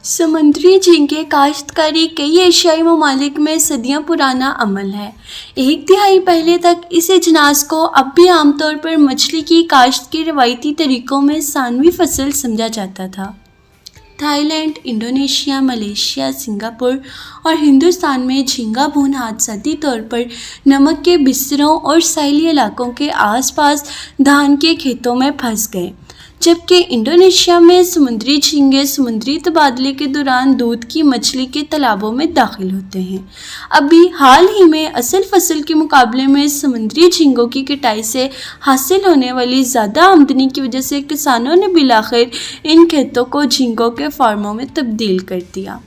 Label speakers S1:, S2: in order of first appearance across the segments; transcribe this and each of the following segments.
S1: समुद्री झींगे काश्तकारी कई एशियाई ममालिक में सदियों पुराना अमल है। एक तिहाई पहले तक इस अजनास को अब भी आमतौर पर मछली की काश्त के रवायती तरीकों में सानवी फसल समझा जाता था। थाईलैंड, इंडोनेशिया, मलेशिया, सिंगापुर और हिंदुस्तान में झींगा भून हादसाती तौर पर नमक के बिस्तरों और साहिली इलाकों के आसपास धान के खेतों में फंस गए, जबकि इंडोनेशिया में समुद्री झींगे समुद्री तबादले के दौरान दूध की मछली के तालाबों में दाखिल होते हैं। अभी हाल ही में असल फसल के मुकाबले में समुद्री झींगों की कटाई से हासिल होने वाली ज़्यादा आमदनी की वजह से किसानों ने बिलाखिर इन खेतों को झींगों के फार्मों में तब्दील कर दिया।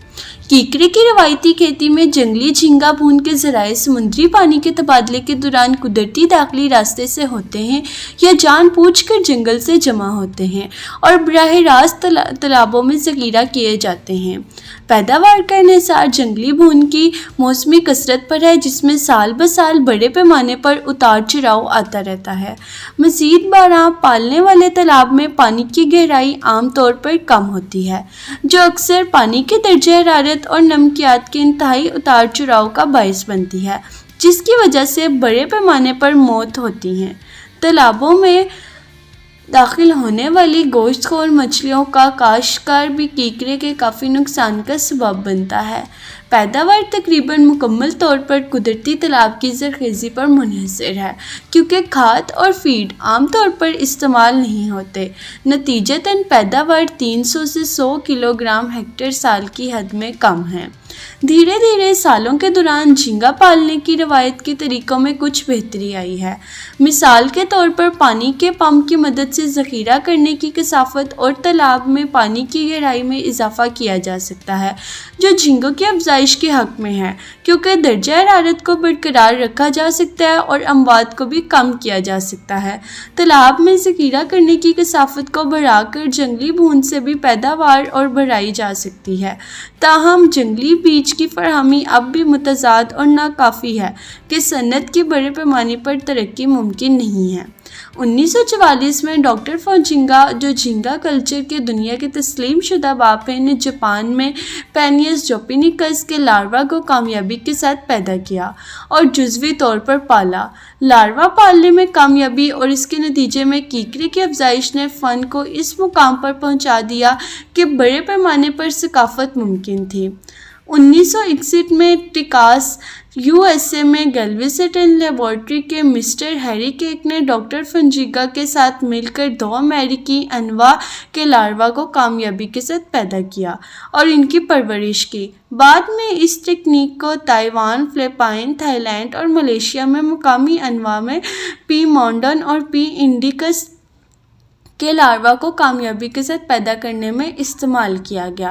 S1: कीकरे की रवायती खेती में जंगली झींगा भून के ज़राए समुद्री पानी के तबादले के दौरान कुदरती दाखिली रास्ते से होते हैं या जानबूझकर जंगल से जमा होते हैं और बराह रास्त तालाबों में ज़ख़ीरा किए जाते हैं। पैदावार का इन्हिसार जंगली भून की मौसमी कसरत पर है, जिसमें साल ब साल बड़े पैमाने पर उतार चढ़ाव आता रहता है। मज़ीद बारह पालने वाले तालाब में पानी की गहराई आमतौर पर कम होती है, जो अक्सर पानी के दर्जे हरारत और नमकियात के इंतहाई उतार चढ़ाव का बायस बनती है, जिसकी वजह से बड़े पैमाने पर मौत होती है। तालाबों में दाखिल होने वाली गोश्तखोर मछलियों का काश्तकार भी कीकरे के काफ़ी नुकसान का सबब बनता है। पैदावार तकरीबन मुकम्मल तौर पर कुदरती तालाब की ज़रख़ेज़ी पर मुनहसर है, क्योंकि खाद और फीड आमतौर पर इस्तेमाल नहीं होते। नतीजतन पैदावार 300 से 100 किलोग्राम हेक्टेयर साल की हद में कम है। धीरे धीरे सालों के दौरान झींगा पालने की रवायत के तरीक़ों में कुछ बेहतरी आई है। मिसाल के तौर पर पानी के पंप की मदद से ज़ख़ीरा करने की कसाफत और तालाब में पानी की गहराई में इजाफ़ा किया जा सकता है, जो झींगों की अफजाइश के हक़ में है, क्योंकि दर्जा हरारत को बरकरार रखा जा सकता है और अमवात को भी कम किया जा सकता है। तालाब में ज़ख़ीरा करने की कसाफत को बढ़ाकर जंगली भून से भी पैदावार और बढ़ाई जा सकती है। ताहम जंगली बीज की फराहमी अब भी मुतज़ाद और नाकाफ़ी है कि सनत की बड़े पैमाने पर तरक्की मुमकिन नहीं है। 1944 में डॉक्टर फॉन्जिंगा, जो झींगा कल्चर के दुनिया के तस्लीम शुदा बाप हैं, ने जापान में पेनियस जोपिनिकस के लार्वा को कामयाबी के साथ पैदा किया और जुज़वी तौर पर पाला। लार्वा पालने में कामयाबी और इसके नतीजे में कीकरे की अफजाइश ने फ़न को इस मुकाम पर पहुंचा दिया कि बड़े पैमाने पर सकाफत मुमकिन थी। 1961 में टेक्सास, यूएसए में गैल्वेस्टन लेबॉरेटरी के मिस्टर हैरी केक ने डॉक्टर फॉन्जिंगा के साथ मिलकर 2 अमेरिकी अनवा के लार्वा को कामयाबी के साथ पैदा किया और इनकी परवरिश की। बाद में इस तकनीक को ताइवान, फ़िलिपाइन, थाईलैंड और मलेशिया में मुकामी अनवा में पी मॉन्डन और पी इंडिकस के लार्वा को कामयाबी के साथ पैदा करने में इस्तेमाल किया गया।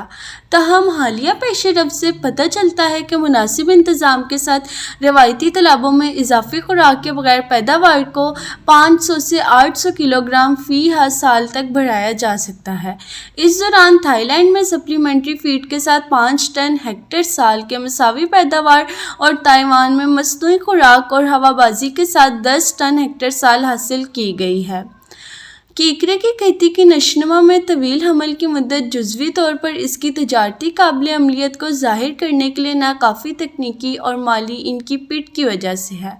S1: ताहम हालिया पेशरफ्त से पता चलता है कि मुनासिब इंतज़ाम के साथ रवायती तालाबों में इजाफी खुराक के बगैर पैदावार को 500 से 800 किलोग्राम फ़ी साल तक बढ़ाया जा सकता है। इस दौरान थाईलैंड में सप्लीमेंट्री फीड के साथ 5 टन हेक्टेयर साल के मसावी पैदावार और ताइवान में मसनूई खुराक और हवाबाजी के साथ 10 टन हेक्टेयर साल हासिल की गई है। कीकरे की खेती की नशोनुमा में तवील हमल की मुद्दत जुज़वी तौर पर इसकी तजारती काबिल अमलियत को ज़ाहिर करने के लिए नाकाफ़ी तकनीकी और माली इनकी पिट की वजह से है।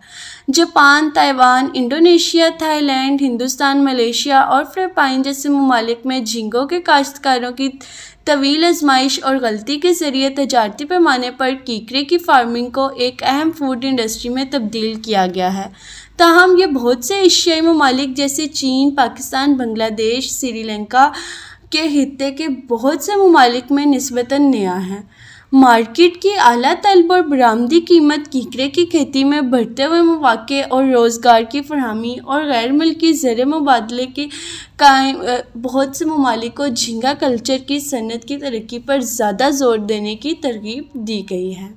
S1: Japan, Taiwan, Indonesia, Thailand, Hindustan, Malaysia और फ़िलिपाइन जैसे ममालिक में झींगों के काश्तकारों की तवील आजमाइश और गलती के ज़रिए तजारती पैमाने पर कीकरे की फार्मिंग को एक अहम फूड इंडस्ट्री में तब्दील किया गया है। ताहम ये बहुत से एशियाई ममालिक जैसे चीन, पाकिस्तान, बांग्लादेश, श्रीलंका के खित्ते के बहुत से ममालिक में निस्बतन नया है। मार्केट की आला तलब और बरामदी कीमत कीकरे की खेती में बढ़ते हुए मौक़े और रोज़गार की फरहमी और गैर मुल्की ज़र मुबादले के बहुत से ममालिक को झींगा कल्चर की सनत की तरक्की पर ज़्यादा ज़ोर देने की तरगीब दी गई है।